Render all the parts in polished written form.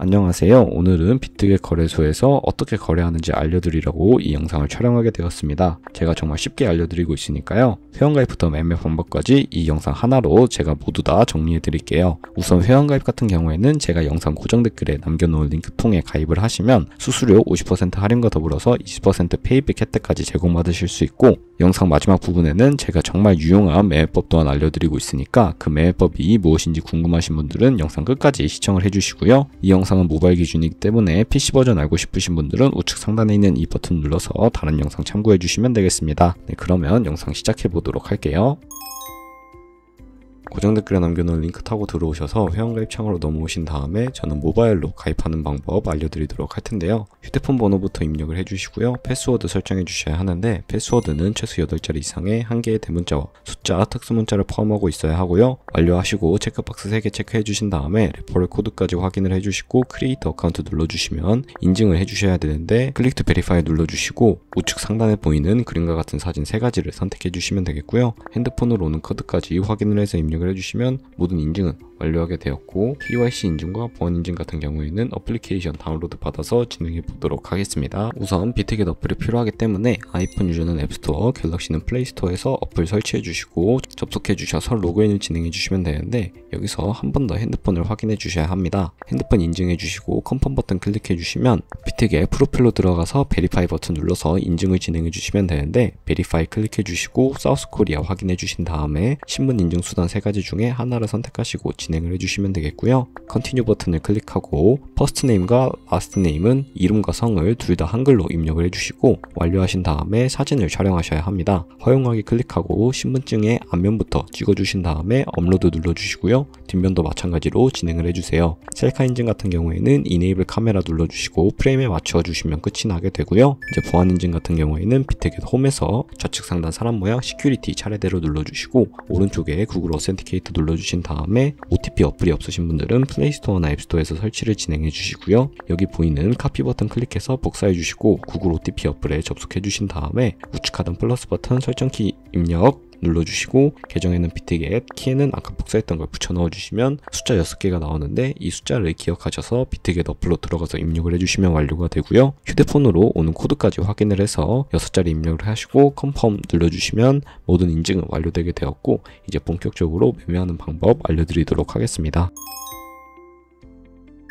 안녕하세요. 오늘은 비트겟 거래소에서 어떻게 거래하는지 알려드리려고 이 영상을 촬영하게 되었습니다. 제가 정말 쉽게 알려드리고 있으니까요. 회원가입부터 매매 방법까지 이 영상 하나로 제가 모두 다 정리해 드릴게요. 우선 회원가입 같은 경우에는 제가 영상 고정 댓글에 남겨놓은 링크 통해 가입을 하시면 수수료 50% 할인과 더불어서 20% 페이백 혜택까지 제공받으실 수 있고, 영상 마지막 부분에는 제가 정말 유용한 매매법 또한 알려드리고 있으니까 그 매매법이 무엇인지 궁금하신 분들은 영상 끝까지 시청을 해주시고요. 이 영상은 모바일 기준이기 때문에 PC 버전 알고 싶으신 분들은 우측 상단에 있는 이 버튼 눌러서 다른 영상 참고해 주시면 되겠습니다. 네, 그러면 영상 시작해 보도록 할게요. 고정 댓글에 남겨놓은 링크 타고 들어오셔서 회원가입 창으로 넘어오신 다음에 저는 모바일로 가입하는 방법 알려드리도록 할 텐데요. 휴대폰 번호부터 입력을 해주시고요. 패스워드 설정해 주셔야 하는데, 패스워드는 최소 8자리 이상의 한 개의 대문자와 숫자, 특수문자를 포함하고 있어야 하고요. 완료하시고 체크박스 3개 체크해 주신 다음에 레퍼럴 코드까지 확인을 해주시고 크리에이터 어카운트 눌러주시면 인증을 해주셔야 되는데, 클릭 투 베리파이 눌러주시고 우측 상단에 보이는 그림과 같은 사진 3가지를 선택해 주시면 되겠고요. 핸드폰으로 오는 코드까지 확인을 해서 입력을 해주시면 모든 인증은 완료하게 되었고, KYC 인증과 보안 인증 같은 경우에는 어플리케이션 다운로드 받아서 진행해 보도록 하겠습니다. 우선 비트겟 어플이 필요하기 때문에 아이폰 유저는 앱스토어, 갤럭시는 플레이스토어에서 어플 설치해 주시고 접속해 주셔서 로그인을 진행해 주시면 되는데, 여기서 한 번 더 핸드폰을 확인해 주셔야 합니다. 핸드폰 인증해 주시고 컨펌 버튼 클릭해 주시면 비트겟 프로필로 들어가서 베리파이 버튼 눌러서 인증을 진행해 주시면 되는데, 베리파이 클릭해 주시고 사우스 코리아 확인해 주신 다음에 신분 인증 수단 3가지 중에 하나를 선택하시고 진행을 해주시면 되겠고요. 컨티뉴 버튼을 클릭하고 퍼스트 네임과 라스트 네임은 이름과 성을 둘 다 한글로 입력을 해주시고, 완료하신 다음에 사진을 촬영하셔야 합니다. 허용하기 클릭하고 신분증의 앞면부터 찍어주신 다음에 업로드 눌러주시고요. 뒷면도 마찬가지로 진행을 해주세요. 셀카 인증 같은 경우에는 이네이블 카메라 눌러주시고 프레임에 맞춰주시면 끝이 나게 되고요. 이제 보안 인증 같은 경우에는 비트겟 홈에서 좌측 상단 사람 모양 시큐리티 차례대로 눌러주시고, 오른쪽에 구글 어센티케이터 눌러주신 다음에 OTP 어플이 없으신 분들은 플레이스토어나 앱스토어에서 설치를 진행해 주시고요. 여기 보이는 카피 버튼 클릭해서 복사해 주시고 구글 OTP 어플에 접속해 주신 다음에 우측 하단 플러스 버튼 설정키 입력 눌러주시고, 계정에는 비트겟, 키에는 아까 복사했던 걸 붙여 넣어주시면 숫자 6개가 나오는데, 이 숫자를 기억하셔서 비트겟 어플로 들어가서 입력을 해주시면 완료가 되고요. 휴대폰으로 오는 코드까지 확인을 해서 6자리 입력을 하시고 컨펌 눌러주시면 모든 인증은 완료되게 되었고, 이제 본격적으로 매매하는 방법 알려드리도록 하겠습니다.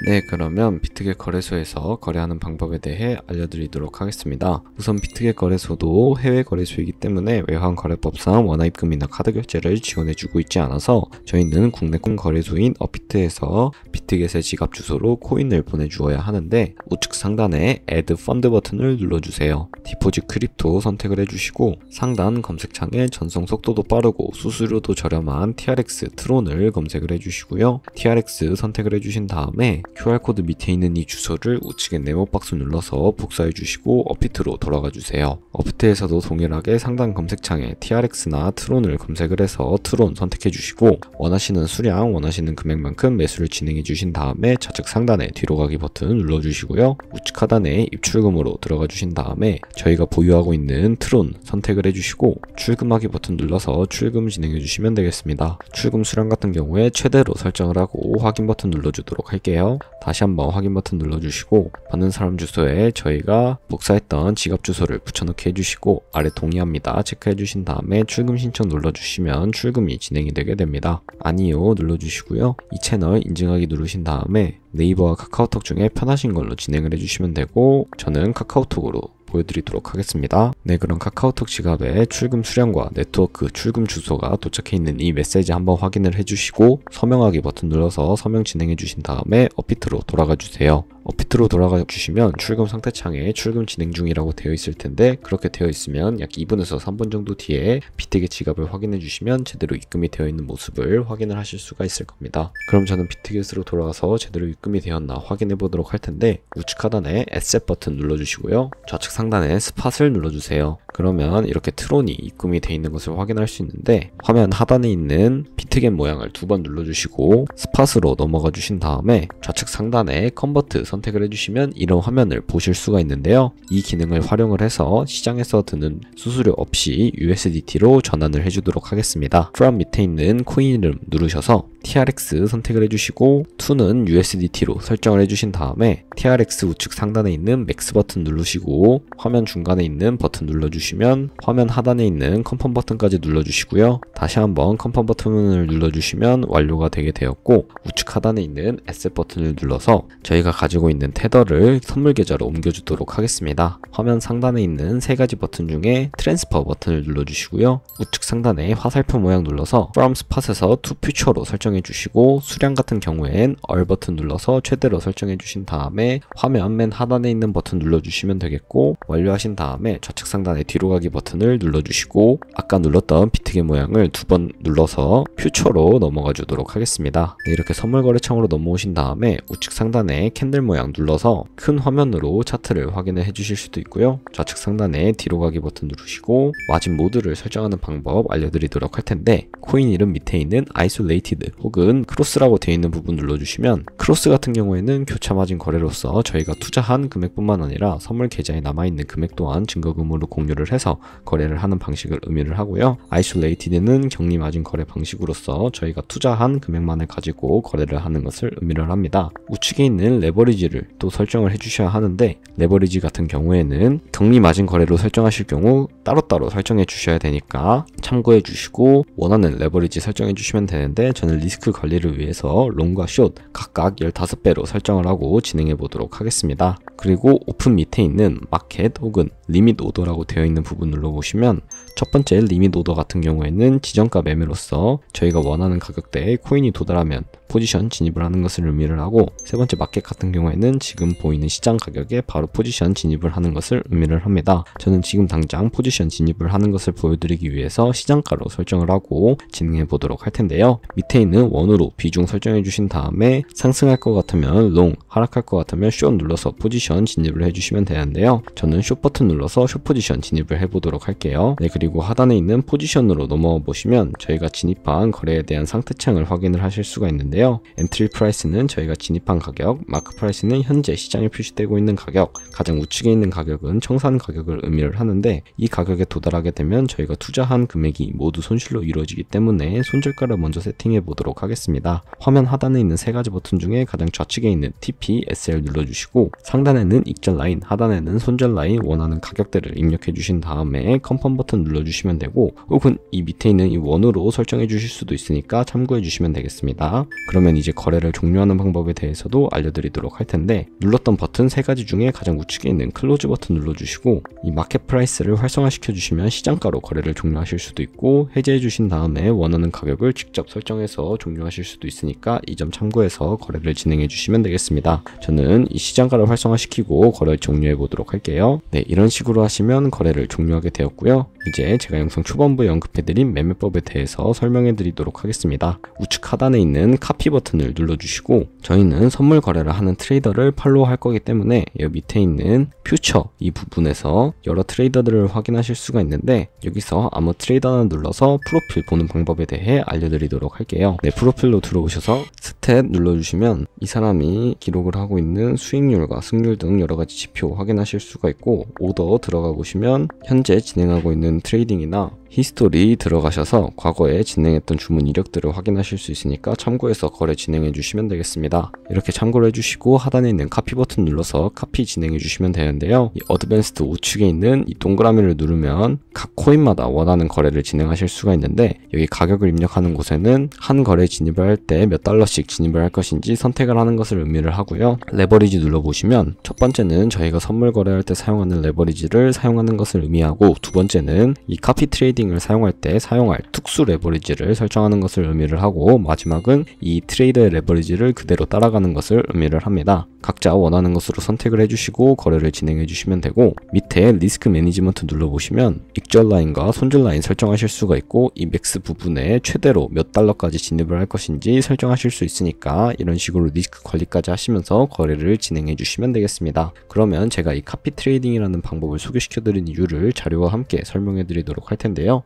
네, 그러면 비트겟 거래소에서 거래하는 방법에 대해 알려드리도록 하겠습니다. 우선 비트겟 거래소도 해외 거래소이기 때문에 외환 거래법상 원화입금이나 카드 결제를 지원해주고 있지 않아서 저희는 국내 거래소인 업비트에서 비트겟의 지갑 주소로 코인을 보내주어야 하는데, 우측 상단에 Add Fund 버튼을 눌러주세요. 디포짓 크립토 선택을 해주시고 상단 검색창에 전송 속도도 빠르고 수수료도 저렴한 TRX 트론을 검색을 해주시고요. TRX 선택을 해주신 다음에 QR코드 밑에 있는 이 주소를 우측에 네모박스 눌러서 복사해 주시고 업비트로 돌아가 주세요. 업비트에서도 동일하게 상단 검색창에 TRX나 트론을 검색을 해서 트론 선택해 주시고, 원하시는 수량, 원하시는 금액만큼 매수를 진행해 주신 다음에 좌측 상단에 뒤로 가기 버튼 눌러 주시고요. 우측 하단에 입출금으로 들어가 주신 다음에 저희가 보유하고 있는 트론 선택을 해주시고 출금하기 버튼 눌러서 출금 진행해 주시면 되겠습니다. 출금 수량 같은 경우에 최대로 설정을 하고 확인 버튼 눌러주도록 할게요. 다시 한번 확인 버튼 눌러주시고 받는 사람 주소에 저희가 복사했던 지갑 주소를 붙여넣기 해주시고 아래 동의합니다 체크해 주신 다음에 출금 신청 눌러주시면 출금이 진행이 되게 됩니다. 아니요 눌러주시고요. 이 채널 인증하기 누르신 다음에 네이버와 카카오톡 중에 편하신 걸로 진행을 해주시면 되고, 저는 카카오톡으로 보여드리도록 하겠습니다. 네, 그럼 카카오톡 지갑에 출금 수량과 네트워크 출금 주소가 도착해 있는 이 메시지 한번 확인을 해주시고 서명하기 버튼 눌러서 서명 진행해 주신 다음에 업비트로 돌아가 주세요. 업비트로 돌아가 주시면 출금 상태창에 출금 진행 중이라고 되어 있을 텐데, 그렇게 되어 있으면 약 2분에서 3분 정도 뒤에 비트겟 지갑을 확인해 주시면 제대로 입금이 되어 있는 모습을 확인을 하실 수가 있을 겁니다. 그럼 저는 비트겟으로 돌아가서 제대로 입금이 되었나 확인해 보도록 할 텐데, 우측 하단에 Asset 버튼 눌러주시고요. 좌측 상단에 스팟을 눌러주세요. 그러면 이렇게 트론이 입금이 되어 있는 것을 확인할 수 있는데, 화면 하단에 있는 비트겟 모양을 2번 눌러주시고 스팟으로 넘어가 주신 다음에 좌측 상단에 컨버트 선택을 해주시면 이런 화면을 보실 수가 있는데요. 이 기능을 활용을 해서 시장에서 드는 수수료 없이 USDT로 전환을 해주도록 하겠습니다. From 밑에 있는 코인 이름 누르셔서 TRX 선택을 해주시고 to는 USDT로 설정을 해주신 다음에 TRX 우측 상단에 있는 맥스 버튼 누르시고 화면 중간에 있는 버튼 눌러주시면 화면 하단에 있는 컨펌 버튼까지 눌러주시고요. 다시 한번 컨펌 버튼을 눌러주시면 완료가 되게 되었고 우측 하단에 있는 에셋 버튼을 눌러서 저희가 가지고 있는 테더를 선물 계좌로 옮겨주도록 하겠습니다. 화면 상단에 있는 세 가지 버튼 중에 트랜스퍼 버튼을 눌러주시고요. 우측 상단에 화살표 모양 눌러서 from spot에서 to future로 설정해 주시고 수량 같은 경우엔 all 버튼 눌러서 최대로 설정해 주신 다음에 화면 맨 하단에 있는 버튼 눌러주시면 되겠고 완료하신 다음에 좌측 상단에 뒤로 가기 버튼을 눌러주시고 아까 눌렀던 비트겟 모양을 두 번 눌러서 퓨처로 넘어가 주도록 하겠습니다. 네, 이렇게 선물 거래창으로 넘어오신 다음에 우측 상단에 캔들 모양 눌러서 큰 화면으로 차트를 확인을 해주실 수도 있고요. 좌측 상단에 뒤로 가기 버튼 누르시고 마진 모드를 설정하는 방법 알려드리도록 할 텐데 코인 이름 밑에 있는 isolated 혹은 크로스라고 되어 있는 부분 눌러주시면 크로스 같은 경우에는 교차 마진 거래로서 저희가 투자한 금액뿐만 아니라 선물 계좌에 남아있는 금액 또한 증거금으로 공유를 해서 거래를 하는 방식을 의미를 하고요. isolated는 격리 마진 거래 방식으로서 저희가 투자한 금액만을 가지고 거래를 하는 것을 의미를 합니다. 우측에 있는 레버리지를 또 설정을 해주셔야 하는데 레버리지 같은 경우에는 격리 마진 거래로 설정하실 경우 따로따로 설정해 주셔야 되니까 참고해 주시고 원하는 레버리지 설정해 주시면 되는데 저는 리스크 관리를 위해서 롱과 숏 각각 15배로 설정을 하고 진행해 보도록 하겠습니다. 그리고 오픈 밑에 있는 마켓 혹은 리밋 오더라고 되어 있는 부분 눌러보시면 첫 번째 리밋 오더 같은 경우에는 지정가 매매로서 저희가 원하는 가격대에 코인이 도달하면 포지션 진입을 하는 것을 의미를 하고 세 번째 마켓 같은 경우에는 지금 보이는 시장 가격에 바로 포지션 진입을 하는 것을 의미를 합니다. 저는 지금 당장 포지션 진입을 하는 것을 보여드리기 위해서 시장가로 설정을 하고 진행해 보도록 할 텐데요. 밑에 있는 원으로 비중 설정해 주신 다음에 상승할 것 같으면 롱, 하락할 것 같으면 숏 눌러서 포지션 진입을 해주시면 되는데요. 저는 숏 버튼 눌러서 숏 포지션 진입을 해보도록 할게요. 네, 그리고 하단에 있는 포지션으로 넘어와 보시면 저희가 진입한 거래에 대한 상태창을 확인을 하실 수가 있는데요. 엔트리 프라이스는 저희가 진입한 가격, 마크 프라이스는 현재 시장에 표시되고 있는 가격, 가장 우측에 있는 가격은 청산 가격을 의미를 하는데 이 가격에 도달하게 되면 저희가 투자한 금액이 모두 손실로 이루어지기 때문에 손절가를 먼저 세팅해 보도록 하겠습니다. 화면 하단에 있는 세 가지 버튼 중에 가장 좌측에 있는 TP, SL 눌러주시고 상단에는 익절 라인, 하단에는 손절 라인 원하는 가격대를 입력해 주신 다음에 컨펌 버튼 눌러주시면 되고 혹은 이 밑에 있는 이 원으로 설정해 주실 수도 있으니까 참고해 주시면 되겠습니다. 그러면 이제 거래를 종료하는 방법에 대해서도 알려드리도록 할 텐데 눌렀던 버튼 세 가지 중에 가장 우측에 있는 클로즈 버튼 눌러주시고 이 마켓 프라이스를 활성화시켜 주시면 시장가로 거래를 종료하실 수도 있고 해제해 주신 다음에 원하는 가격을 직접 설정해서 종료하실 수도 있으니까 이 점 참고해서 거래를 진행해 주시면 되겠습니다. 저는 이 시장가를 활성화시키고 거래를 종료해 보도록 할게요. 네, 이런 식으로 하시면 거래를 종료하게 되었고요. 이제 제가 영상 초반부에 언급해드린 매매법에 대해서 설명해 드리도록 하겠습니다. 우측 하단에 있는 카피 버튼을 눌러주시고 저희는 선물 거래를 하는 트레이더를 팔로우 할 거기 때문에 여기 밑에 있는 퓨처 이 부분에서 여러 트레이더들을 확인하실 수가 있는데 여기서 아무 트레이더 하나 눌러서 프로필 보는 방법에 대해 알려드리도록 할게요. 네, 프로필로 들어오셔서 스탯 눌러주시면 이 사람이 기록을 하고 있는 수익률과 승률 등 여러가지 지표 확인하실 수가 있고 오더 들어가 보시면 현재 진행하고 있는 트레이딩이나 히스토리 들어가셔서 과거에 진행했던 주문 이력들을 확인하실 수 있으니까 참고해서 거래 진행해 주시면 되겠습니다. 이렇게 참고를 해주시고 하단에 있는 카피 버튼 눌러서 카피 진행해 주시면 되는데요. 이 어드밴스드 우측에 있는 이 동그라미를 누르면 각 코인마다 원하는 거래를 진행하실 수가 있는데 여기 가격을 입력하는 곳에는 한 거래 진입을 할 때 몇 달러씩 진입을 할 것인지 선택을 하는 것을 의미를 하고요. 레버리지 눌러보시면 첫 번째는 저희가 선물 거래할 때 사용하는 레버리지를 사용하는 것을 의미하고 두 번째는 이 카피 트레이딩을 사용할 때 사용할 특수 레버리지를 설정하는 것을 의미를 하고 마지막은 이 트레이더의 레버리지를 그대로 따라가는 것을 의미를 합니다. 각자 원하는 것으로 선택을 해주시고 거래를 진행해 주시면 되고 밑에 리스크 매니지먼트 눌러보시면 익절 라인과 손절 라인 설정하실 수가 있고 이 맥스 부분에 최대로 몇 달러까지 진입을 할 것인지 설정하실 수 있으니까 이런 식으로 리스크 관리까지 하시면서 거래를 진행해 주시면 되겠습니다. 그러면 제가 이 카피 트레이딩이라는 방법을 소개시켜 드린 이유를 자료와 함께 설명해 드리도록 할 텐데요.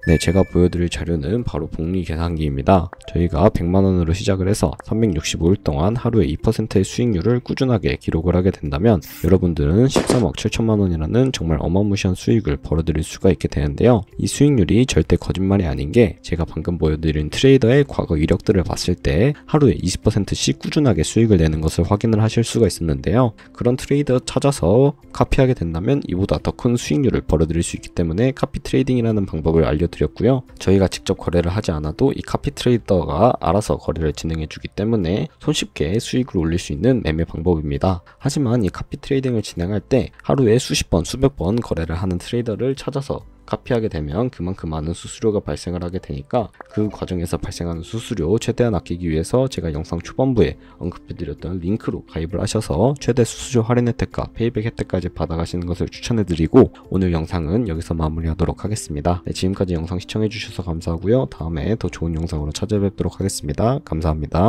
네, 제가 보여드릴 자료는 바로 복리 계산기입니다. 저희가 100만원으로 시작을 해서 365일 동안 하루에 2%의 수익률을 꾸준하게 기록을 하게 된다면 여러분들은 13억 7천만원이라는 정말 어마무시한 수익을 벌어들일 수가 있게 되는데요. 이 수익률이 절대 거짓말이 아닌 게 제가 방금 보여드린 트레이더의 과거 이력들을 봤을 때 하루에 20%씩 꾸준하게 수익을 내는 것을 확인을 하실 수가 있었는데요. 그런 트레이더 찾아서 카피하게 된다면 이보다 더 큰 수익률을 벌어들일 수 있기 때문에 카피 트레이딩이라는 방법을 알려드렸고요. 저희가 직접 거래를 하지 않아도 이 카피 트레이더가 알아서 거래를 진행해 주기 때문에 손쉽게 수익을 올릴 수 있는 매매 방법입니다. 하지만 이 카피 트레이딩을 진행할 때 하루에 수십 번, 수백 번 거래를 하는 트레이더를 찾아서 카피하게 되면 그만큼 많은 수수료가 발생을 하게 되니까 그 과정에서 발생하는 수수료 최대한 아끼기 위해서 제가 영상 초반부에 언급해드렸던 링크로 가입을 하셔서 최대 수수료 할인 혜택과 페이백 혜택까지 받아가시는 것을 추천해드리고 오늘 영상은 여기서 마무리하도록 하겠습니다. 네, 지금까지 영상 시청해주셔서 감사하고요. 다음에 더 좋은 영상으로 찾아뵙도록 하겠습니다. 감사합니다.